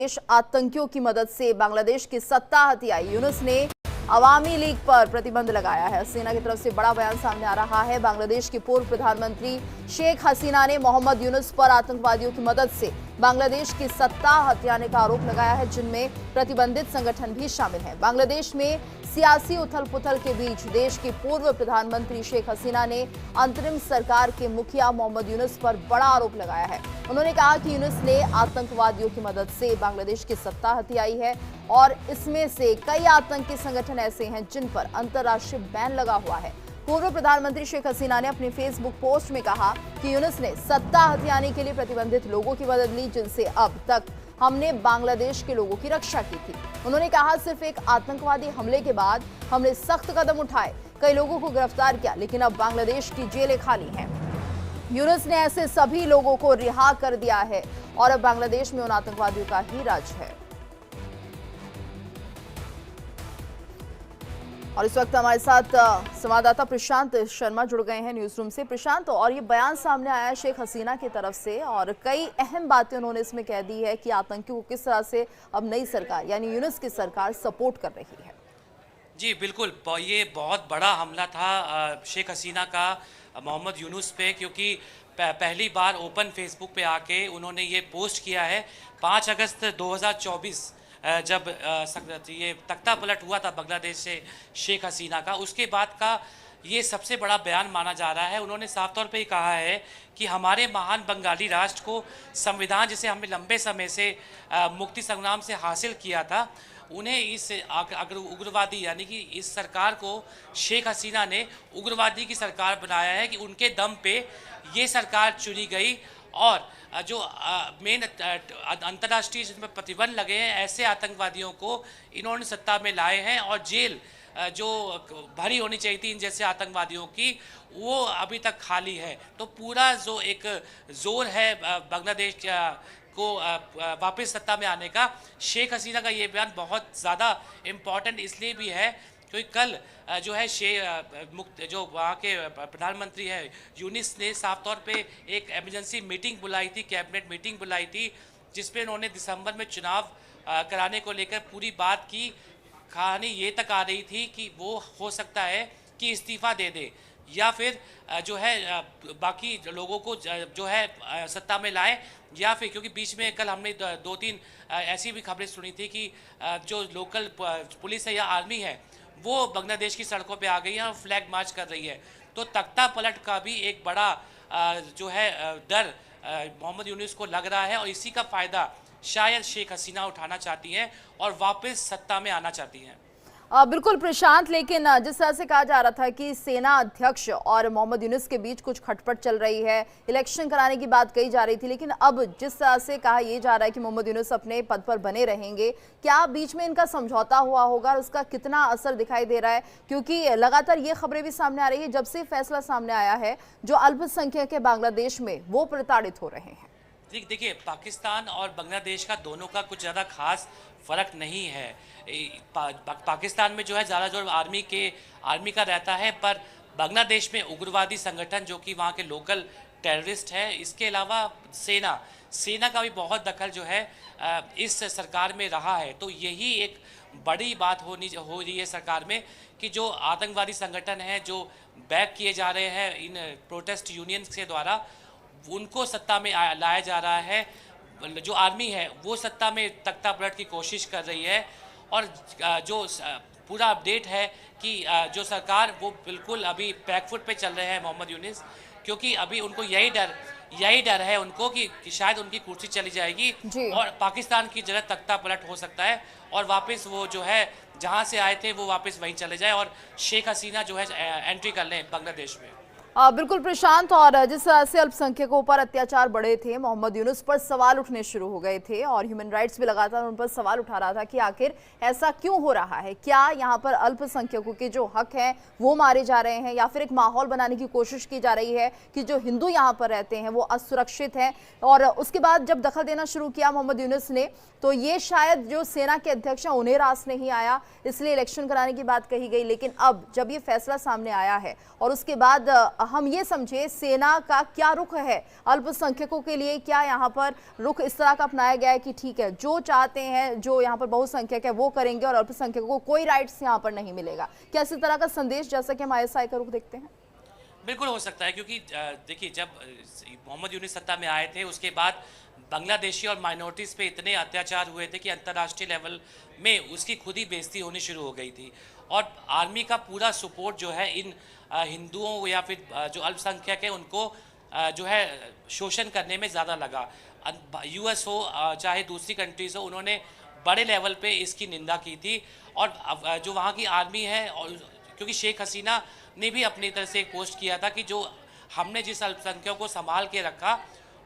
आतंकियों की मदद से बांग्लादेश की सत्ता हथियाई। यूनुस ने अवामी लीग पर प्रतिबंध लगाया है। हसीना की तरफ से बड़ा बयान सामने आ रहा है। बांग्लादेश की पूर्व प्रधानमंत्री शेख हसीना ने मोहम्मद यूनुस पर आतंकवादियों की मदद से बांग्लादेश की सत्ता हथियाने का आरोप लगाया है, जिनमें प्रतिबंधित संगठन भी शामिल हैं। बांग्लादेश में सियासी उथल पुथल के बीच देश की पूर्व प्रधानमंत्री शेख हसीना ने अंतरिम सरकार के मुखिया मोहम्मद यूनुस पर बड़ा आरोप लगाया है। उन्होंने कहा कि यूनुस ने आतंकवादियों की मदद से बांग्लादेश की सत्ता हथियाई है और इसमें से कई आतंकी संगठन ऐसे हैं जिन पर अंतर्राष्ट्रीय बैन लगा हुआ है। पूर्व प्रधानमंत्री शेख हसीना ने अपने फेसबुक पोस्ट में कहा कि यूनुस ने सत्ता हथियाने के लिए प्रतिबंधित लोगों की मदद ली, जिनसे अब तक हमने बांग्लादेश के लोगों की रक्षा की थी। उन्होंने कहा, सिर्फ एक आतंकवादी हमले के बाद हमने सख्त कदम उठाए, कई लोगों को गिरफ्तार किया, लेकिन अब बांग्लादेश की जेलें खाली हैं। यूनुस ने ऐसे सभी लोगों को रिहा कर दिया है और अब बांग्लादेश में उन आतंकवादियों का ही राज है। और इस वक्त हमारे साथ संवाददाता प्रशांत शर्मा जुड़ गए हैं न्यूज रूम से। प्रशांत, और ये बयान सामने आया है शेख हसीना की तरफ से और कई अहम बातें उन्होंने इसमें कह दी है कि आतंकियों को किस तरह से अब नई सरकार यानी यूनुस की सरकार सपोर्ट कर रही है। जी बिल्कुल, ये बहुत बड़ा हमला था शेख हसीना का मोहम्मद यूनुस पे, क्योंकि पहली बार ओपन फेसबुक पे आके उन्होंने ये पोस्ट किया है 5 अगस्त 2024 जब ये तख्ता पलट हुआ था बांग्लादेश से शेख हसीना का। उसके बाद का ये सबसे बड़ा बयान माना जा रहा है। उन्होंने साफ तौर पे ही कहा है कि हमारे महान बंगाली राष्ट्र को संविधान जिसे हमने लंबे समय से मुक्ति संग्राम से हासिल किया था, उन्हें इस अगर उग्रवादी यानी कि इस सरकार को शेख हसीना ने उग्रवादी की सरकार बनाया है कि उनके दम पे ये सरकार चुनी गई और जो मेन अंतर्राष्ट्रीय जिसमें प्रतिबंध लगे हैं ऐसे आतंकवादियों को इन्होंने सत्ता में लाए हैं और जेल जो भरी होनी चाहिए थी इन जैसे आतंकवादियों की, वो अभी तक खाली है। तो पूरा जो एक जोर है बांग्लादेश को वापस सत्ता में आने का, शेख हसीना का ये बयान बहुत ज़्यादा इम्पॉर्टेंट इसलिए भी है क्योंकि कल जो है जो वहाँ के प्रधानमंत्री है यूनुस ने साफ तौर पे एक इमरजेंसी मीटिंग बुलाई थी, कैबिनेट मीटिंग बुलाई थी, जिसपे उन्होंने दिसंबर में चुनाव कराने को लेकर पूरी बात की। कहानी ये तक आ रही थी कि वो हो सकता है कि इस्तीफा दे दे या फिर जो है बाकी लोगों को जो है सत्ता में लाए, या फिर क्योंकि बीच में कल हमने 2-3 ऐसी भी खबरें सुनी थी कि जो लोकल पुलिस है या आर्मी है वो बांग्लादेश की सड़कों पे आ गई है और फ्लैग मार्च कर रही है। तो तख्ता पलट का भी एक बड़ा जो है डर मोहम्मद यूनुस को लग रहा है और इसी का फ़ायदा शायद शेख हसीना उठाना चाहती हैं और वापस सत्ता में आना चाहती हैं। बिल्कुल प्रशांत, लेकिन जिस तरह से कहा जा रहा था कि सेना अध्यक्ष और मोहम्मद यूनुस के बीच कुछ खटपट चल रही है, इलेक्शन कराने की बात कही जा रही थी, लेकिन अब जिस तरह से कहा यह जा रहा है कि मोहम्मद यूनुस अपने पद पर बने रहेंगे, क्या बीच में इनका समझौता हुआ होगा और उसका कितना असर दिखाई दे रहा है? क्योंकि लगातार ये खबरें भी सामने आ रही है जब से फैसला सामने आया है, जो अल्पसंख्यक है बांग्लादेश में वो प्रताड़ित हो रहे हैं। देखिए, पाकिस्तान और बांग्लादेश का दोनों का कुछ ज़्यादा खास फ़र्क नहीं है। पाकिस्तान में जो है ज़्यादा जोर आर्मी का रहता है, पर बांग्लादेश में उग्रवादी संगठन जो कि वहाँ के लोकल टेररिस्ट है, इसके अलावा सेना का भी बहुत दखल जो है इस सरकार में रहा है। तो यही एक बड़ी बात हो रही है सरकार में कि जो आतंकवादी संगठन हैं जो बैक किए जा रहे हैं इन प्रोटेस्ट यूनियंस के द्वारा, उनको सत्ता में लाया जा रहा है। जो आर्मी है वो सत्ता में तख्ता पलट की कोशिश कर रही है और जो पूरा अपडेट है कि जो सरकार वो बिल्कुल अभी बैकफुट पे चल रहे हैं मोहम्मद यूनुस, क्योंकि अभी उनको यही डर है उनको कि शायद उनकी कुर्सी चली जाएगी और पाकिस्तान की जगह तख्ता पलट हो सकता है और वापस वो जो है जहाँ से आए थे वो वापस वहीं चले जाए और शेख हसीना जो है एंट्री कर लें बांग्लादेश में। बिल्कुल प्रशांत, और जिस तरह से अल्पसंख्यकों पर अत्याचार बढ़े थे, मोहम्मद यूनुस पर सवाल उठने शुरू हो गए थे और ह्यूमन राइट्स भी लगातार उन पर सवाल उठा रहा था कि आखिर ऐसा क्यों हो रहा है, क्या यहाँ पर अल्पसंख्यकों के जो हक हैं वो मारे जा रहे हैं या फिर एक माहौल बनाने की कोशिश की जा रही है कि जो हिंदू यहाँ पर रहते हैं वो असुरक्षित हैं। और उसके बाद जब दखल देना शुरू किया मोहम्मद यूनुस ने, तो ये शायद जो सेना के अध्यक्ष हैं उन्हें रास नहीं आया, इसलिए इलेक्शन कराने की बात कही गई। लेकिन अब जब ये फैसला सामने आया है और उसके बाद हम ये समझे सेना का क्या रुख है अल्पसंख्यकों के लिए, क्या यहाँ पर रुख इस तरह का अपनाया गया है कि ठीक है जो चाहते हैं, जो यहाँ पर बहुसंख्यक है वो करेंगे और अल्पसंख्यकों को कोई राइट्स यहाँ पर नहीं मिलेगा? क्या इसी तरह का संदेश जैसा कि हम ISI का रुख देखते हैं? बिल्कुल हो सकता है, क्योंकि देखिए जब मोहम्मद यूनुस सत्ता में आए थे उसके बाद बांग्लादेशी और माइनॉरिटीज़ पे इतने अत्याचार हुए थे कि अंतर्राष्ट्रीय लेवल में उसकी खुद ही बेइज्जती होनी शुरू हो गई थी। और आर्मी का पूरा सपोर्ट जो है इन हिंदुओं या फिर जो अल्पसंख्यक है उनको जो है शोषण करने में ज़्यादा लगा। US हो चाहे दूसरी कंट्रीज़ हो, उन्होंने बड़े लेवल पे इसकी निंदा की थी। और जो वहाँ की आर्मी है, और क्योंकि शेख हसीना ने भी अपनी तरफ से एक पोस्ट किया था कि जो हमने जिस अल्पसंख्यकों को संभाल के रखा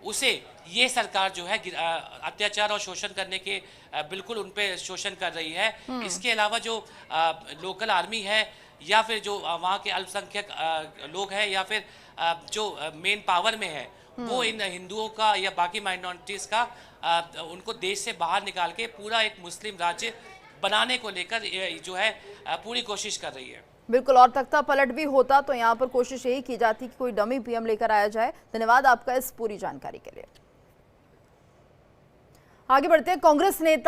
उसे ये सरकार जो है अत्याचार और शोषण करने के बिल्कुल उन पे शोषण कर रही है। इसके अलावा जो लोकल आर्मी है या फिर जो वहाँ के अल्पसंख्यक लोग हैं या फिर जो मेन पावर में है, वो इन हिंदुओं का या बाकी माइनॉरिटीज़ का उनको देश से बाहर निकाल के पूरा एक मुस्लिम राज्य बनाने को लेकर जो है पूरी कोशिश कर रही है। बिल्कुल, और तख्ता पलट भी होता तो यहाँ पर कोशिश यही की जाती कि कोई डमी PM लेकर आया जाए। धन्यवाद आपका इस पूरी जानकारी के लिए। आगे बढ़ते हैं। कांग्रेस नेता